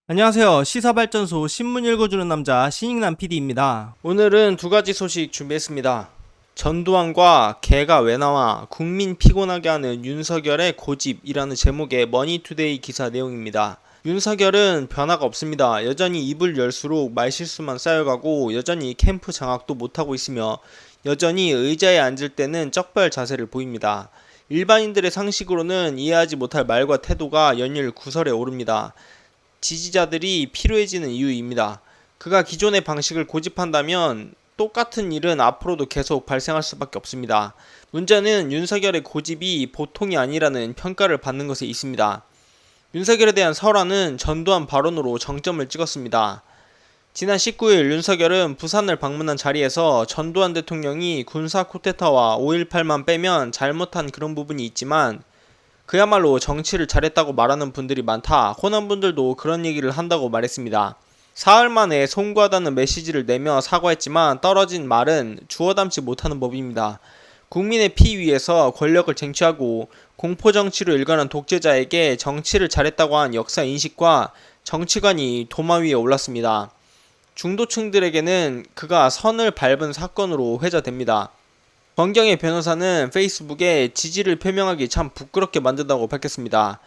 안녕하세요. 시사발전소 신문 읽어주는 남자 신익남 PD입니다. 오늘은 두 가지 소식 준비했습니다. 전두환과 개가 왜 나와 국민 피곤하게 하는 윤석열의 고집이라는 제목의 머니투데이 기사 내용입니다. 윤석열은 변화가 없습니다. 여전히 입을 열수록 말실수만 쌓여가고 여전히 캠프 장악도 못하고 있으며 여전히 의자에 앉을 때는 쩍벌 자세를 보입니다. 일반인들의 상식으로는 이해하지 못할 말과 태도가 연일 구설에 오릅니다. 지지자들이 피로해지는 이유입니다. 그가 기존의 방식을 고집한다면 똑같은 일은 앞으로도 계속 발생할 수밖에 없습니다. 문제는 윤석열의 고집이 보통이 아니라는 평가를 받는 것에 있습니다. 윤석열에 대한 설화는 전두환 발언으로 정점을 찍었습니다. 지난 19일 윤석열은 부산을 방문한 자리에서 전두환 대통령이 군사 쿠데타와 5.18만 빼면 잘못한 그런 부분이 있지만 그야말로 정치를 잘했다고 말하는 분들이 많다. 호남분들도 그런 얘기를 한다고 말했습니다. 사흘 만에 송구하다는 메시지를 내며 사과했지만 떨어진 말은 주워 담지 못하는 법입니다. 국민의 피 위에서 권력을 쟁취하고 공포정치로 일관한 독재자에게 정치를 잘했다고 한 역사 인식과 정치관이 도마 위에 올랐습니다. 중도층들에게는 그가 선을 밟은 사건으로 회자됩니다. 권경의 변호사는 페이스북에 지지를 표명하기 참 부끄럽게 만든다고 밝혔습니다.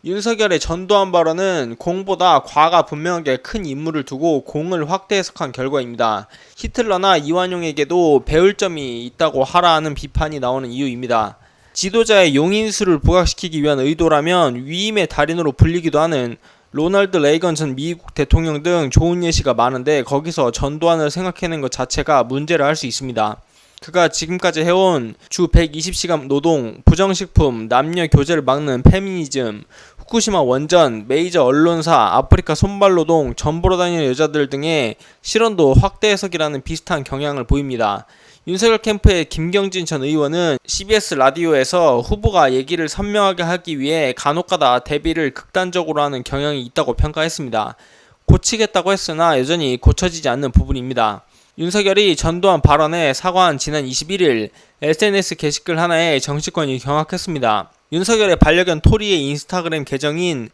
윤석열의 전두환 발언은 공보다 과가 분명하게 큰 인물을 두고 공을 확대 해석한 결과입니다. 히틀러나 이완용에게도 배울 점이 있다고 하라는 비판이 나오는 이유입니다. 지도자의 용인수를 부각시키기 위한 의도라면 위임의 달인으로 불리기도 하는 로널드 레이건 전 미국 대통령 등 좋은 예시가 많은데 거기서 전두환을 생각해낸 것 자체가 문제를 할 수 있습니다. 그가 지금까지 해온 주 120시간 노동, 부정식품, 남녀 교제를 막는 페미니즘, 후쿠시마 원전, 메이저 언론사, 아프리카 손발노동, 전 보러 다니는 여자들 등의 실언도 확대 해석이라는 비슷한 경향을 보입니다. 윤석열 캠프의 김경진 전 의원은 CBS 라디오에서 후보가 얘기를 선명하게 하기 위해 간혹가다 대비를 극단적으로 하는 경향이 있다고 평가했습니다. 고치겠다고 했으나 여전히 고쳐지지 않는 부분입니다. 윤석열이 전두환 발언에 사과한 지난 21일 SNS 게시글 하나에 정치권이 경악했습니다. 윤석열의 반려견 토리의 인스타그램 계정인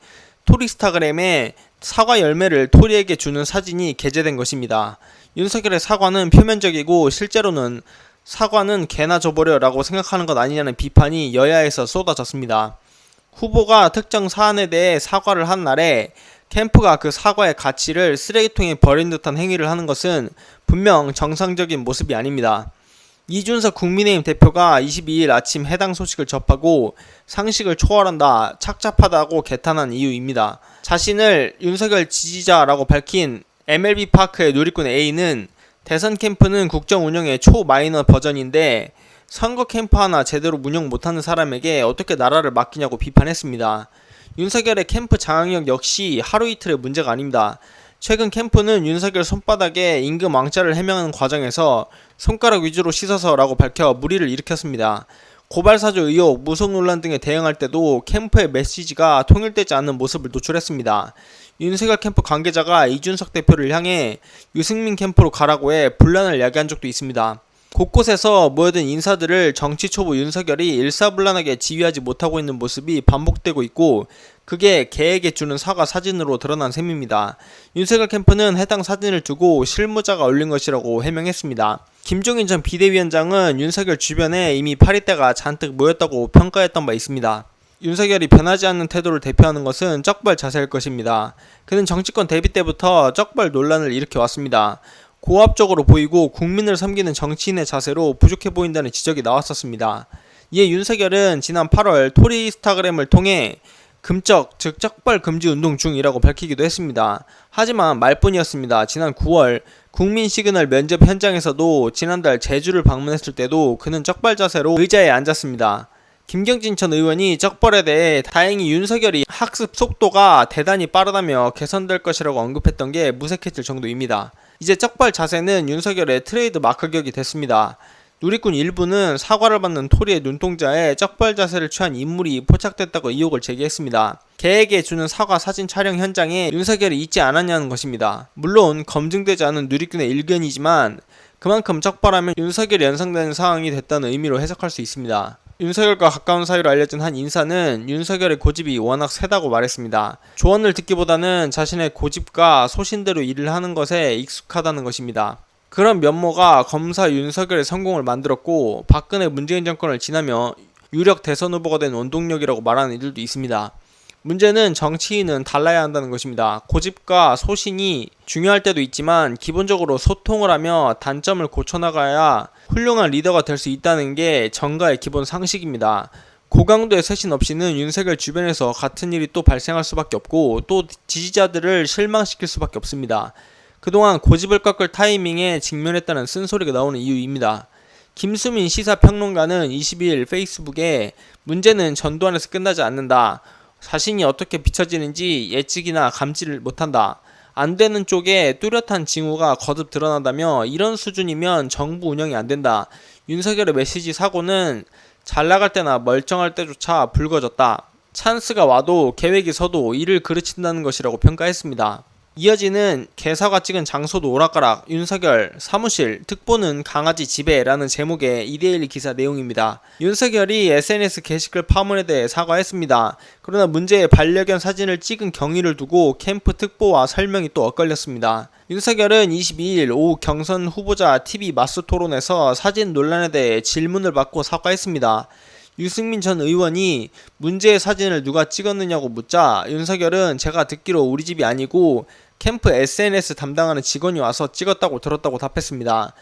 토리스타그램에 사과 열매를 토리에게 주는 사진이 게재된 것입니다. 윤석열의 사과는 표면적이고 실제로는 사과는 개나 줘버려 라고 생각하는 것 아니냐는 비판이 여야에서 쏟아졌습니다. 후보가 특정 사안에 대해 사과를 한 날에 캠프가 그 사과의 가치를 쓰레기통에 버린 듯한 행위를 하는 것은 분명 정상적인 모습이 아닙니다. 이준석 국민의힘 대표가 22일 아침 해당 소식을 접하고 상식을 초월한다, 착잡하다고 개탄한 이유입니다. 자신을 윤석열 지지자라고 밝힌 MLB 파크의 누리꾼 A는 대선 캠프는 국정 운영의 초마이너 버전인데 선거 캠프 하나 제대로 운영 못하는 사람에게 어떻게 나라를 맡기냐고 비판했습니다. 윤석열의 캠프 장악력 역시 하루 이틀의 문제가 아닙니다. 최근 캠프는 윤석열 손바닥에 임금 왕자를 해명하는 과정에서 손가락 위주로 씻어서라고 밝혀 물의를 일으켰습니다. 고발사주 의혹, 무속 논란 등에 대응할 때도 캠프의 메시지가 통일되지 않는 모습을 노출했습니다. 윤석열 캠프 관계자가 이준석 대표를 향해 유승민 캠프로 가라고 해 분란을 야기한 적도 있습니다. 곳곳에서 모여든 인사들을 정치 초보 윤석열이 일사불란하게 지휘하지 못하고 있는 모습이 반복되고 있고 그게 개에게 주는 사과 사진으로 드러난 셈입니다. 윤석열 캠프는 해당 사진을 두고 실무자가 올린 것이라고 해명했습니다. 김종인 전 비대위원장은 윤석열 주변에 이미 파리떼가 잔뜩 모였다고 평가했던 바 있습니다. 윤석열이 변하지 않는 태도를 대표하는 것은 쩍벌 자세일 것입니다. 그는 정치권 데뷔 때부터 쩍벌 논란을 일으켜왔습니다. 고압적으로 보이고 국민을 섬기는 정치인의 자세로 부족해 보인다는 지적이 나왔었습니다. 이에 윤석열은 지난 8월 토리스타그램을 통해 금적, 즉 쩍벌 금지 운동 중이라고 밝히기도 했습니다. 하지만 말뿐이었습니다. 지난 9월 국민 시그널 면접 현장에서도 지난달 제주를 방문했을 때도 그는 쩍벌 자세로 의자에 앉았습니다. 김경진 전 의원이 쩍벌에 대해 다행히 윤석열이 학습 속도가 대단히 빠르다며 개선될 것이라고 언급했던 게 무색해질 정도입니다. 이제 쩍벌 자세는 윤석열의 트레이드 마크격이 됐습니다. 누리꾼 일부는 사과를 받는 토리의 눈동자에 쩍벌 자세를 취한 인물이 포착됐다고 의혹을 제기했습니다. 개에게 주는 사과 사진 촬영 현장에 윤석열이 있지 않았냐는 것입니다. 물론 검증되지 않은 누리꾼의 일견이지만 그만큼 쩍벌하면 윤석열이 연상되는 상황이 됐다는 의미로 해석할 수 있습니다. 윤석열과 가까운 사이로 알려진 한 인사는 윤석열의 고집이 워낙 세다고 말했습니다. 조언을 듣기보다는 자신의 고집과 소신대로 일을 하는 것에 익숙하다는 것입니다. 그런 면모가 검사 윤석열의 성공을 만들었고 박근혜 문재인 정권을 지나며 유력 대선 후보가 된 원동력이라고 말하는 이들도 있습니다. 문제는 정치인은 달라야 한다는 것입니다. 고집과 소신이 중요할 때도 있지만 기본적으로 소통을 하며 단점을 고쳐나가야 훌륭한 리더가 될 수 있다는 게 정가의 기본 상식입니다. 고강도의 쇄신 없이는 윤석열 주변에서 같은 일이 또 발생할 수밖에 없고 또 지지자들을 실망시킬 수밖에 없습니다. 그동안 고집을 꺾을 타이밍에 직면했다는 쓴소리가 나오는 이유입니다. 김수민 시사평론가는 22일 페이스북에 문제는 전두환에서 끝나지 않는다. 자신이 어떻게 비춰지는지 예측이나 감지를 못한다. 안 되는 쪽에 뚜렷한 징후가 거듭 드러난다며 이런 수준이면 정부 운영이 안 된다. 윤석열의 메시지 사고는 잘 나갈 때나 멀쩡할 때조차 불거졌다. 찬스가 와도 계획이 서도 이를 그르친다는 것이라고 평가했습니다. 이어지는 개사가 찍은 장소도 오락가락 윤석열 사무실 특보는 강아지 지배라는 제목의 이데일리 기사 내용입니다. 윤석열이 SNS 게시글 파문에 대해 사과했습니다. 그러나 문제의 반려견 사진을 찍은 경위를 두고 캠프 특보와 설명이 또 엇갈렸습니다. 윤석열은 22일 오후 경선 후보자 TV 마스 토론에서 사진 논란에 대해 질문을 받고 사과했습니다. 유승민 전 의원이 문제의 사진을 누가 찍었느냐고 묻자 윤석열은 제가 듣기로 우리 집이 아니고 캠프 SNS 담당하는 직원이 와서 찍었다고 들었다고 답했습니다.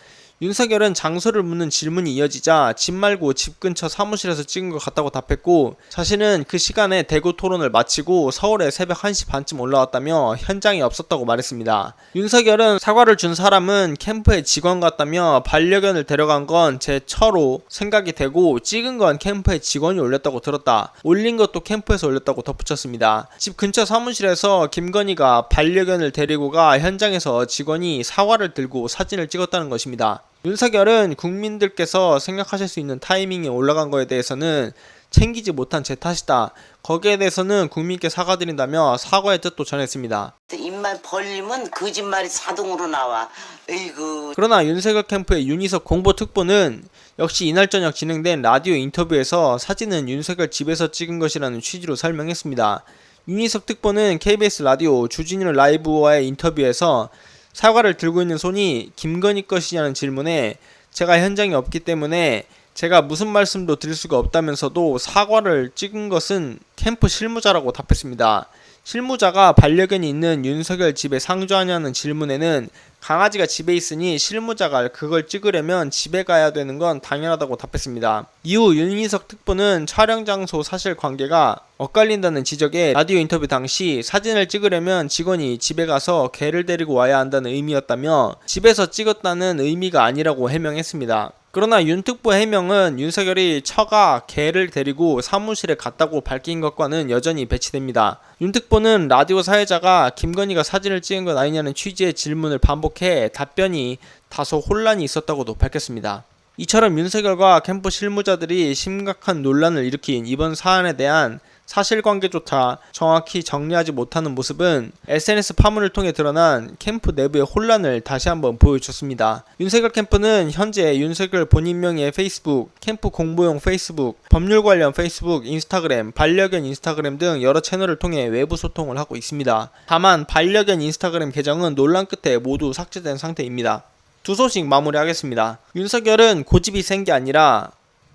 윤석열은 장소를 묻는 질문이 이어지자 집 말고 집 근처 사무실에서 찍은 것 같다고 답했고 자신은 그 시간에 대구 토론을 마치고 서울에 새벽 1시 반쯤 올라왔다며 현장에 없었다고 말했습니다. 윤석열은 사과를 준 사람은 캠프의 직원 같다며 반려견을 데려간 건 제 처로 생각이 되고 찍은 건 캠프의 직원이 올렸다고 들었다. 올린 것도 캠프에서 올렸다고 덧붙였습니다. 집 근처 사무실에서 김건희가 반려견을 데리고 가 현장에서 직원이 사과를 들고 사진을 찍었다는 것입니다. 윤석열은 국민들께서 생각하실 수 있는 타이밍에 올라간 거에 대해서는 챙기지 못한 제 탓이다. 거기에 대해서는 국민께 사과드린다며 사과의 뜻도 전했습니다. 입만 벌리면 거짓말이 자동으로 나와. 에이구. 그러나 윤석열 캠프의 윤희석 공보특보는 역시 이날 저녁 진행된 라디오 인터뷰에서 사진은 윤석열 집에서 찍은 것이라는 취지로 설명했습니다. 윤희석 특보는 KBS 라디오 주진우 라이브와의 인터뷰에서 사과를 들고 있는 손이 김건희 것이냐는 질문에 제가 현장에 없기 때문에 제가 무슨 말씀도 드릴 수가 없다면서도 사과를 찍은 것은 캠프 실무자라고 답했습니다. 실무자가 반려견이 있는 윤석열 집에 상주하냐는 질문에는 강아지가 집에 있으니 실무자가 그걸 찍으려면 집에 가야 되는 건 당연하다고 답했습니다. 이후 윤희석 특보는 촬영 장소 사실관계가 엇갈린다는 지적에 라디오 인터뷰 당시 사진을 찍으려면 직원이 집에 가서 개를 데리고 와야 한다는 의미였다며 집에서 찍었다는 의미가 아니라고 해명했습니다. 그러나 윤 특보 해명은 윤석열이 처가 개를 데리고 사무실에 갔다고 밝힌 것과는 여전히 배치됩니다. 윤 특보는 라디오 사회자가 김건희가 사진을 찍은 것 아니냐는 취지의 질문을 반복해 답변이 다소 혼란이 있었다고도 밝혔습니다. 이처럼 윤석열과 캠프 실무자들이 심각한 논란을 일으킨 이번 사안에 대한 사실관계조차 정확히 정리하지 못하는 모습은 SNS 파문을 통해 드러난 캠프 내부의 혼란을 다시 한번 보여줬습니다. 윤석열 캠프는 현재 윤석열 본인 명의의 페이스북, 캠프 공보용 페이스북, 법률 관련 페이스북, 인스타그램, 반려견 인스타그램 등 여러 채널을 통해 외부 소통을 하고 있습니다. 다만 반려견 인스타그램 계정은 논란 끝에 모두 삭제된 상태입니다. 두 소식 마무리하겠습니다. 윤석열은 고집이 센 게 아니라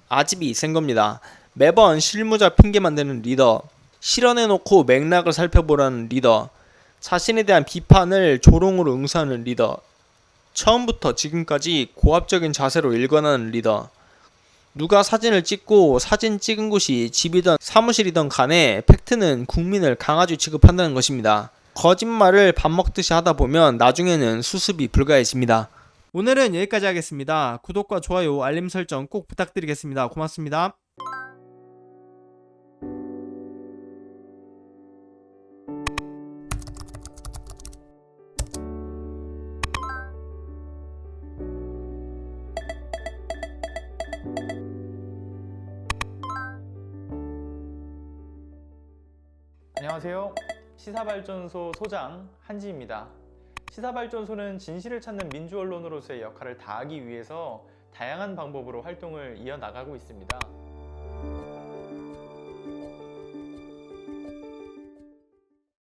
아집이 센 겁니다. 매번 실무자 핑계만 대는 리더, 실현해놓고 맥락을 살펴보라는 리더, 자신에 대한 비판을 조롱으로 응수하는 리더, 처음부터 지금까지 고압적인 자세로 일관하는 리더, 누가 사진을 찍고 사진 찍은 곳이 집이든 사무실이든 간에 팩트는 국민을 강아지 취급한다는 것입니다. 거짓말을 밥 먹듯이 하다 보면 나중에는 수습이 불가해집니다. 오늘은 여기까지 하겠습니다. 구독과 좋아요, 알림 설정 꼭 부탁드리겠습니다. 고맙습니다. 안녕하세요. 시사발전소 소장 한지입니다. 시사발전소는 진실을 찾는 민주언론으로서의 역할을 다하기 위해서 다양한 방법으로 활동을 이어나가고 있습니다.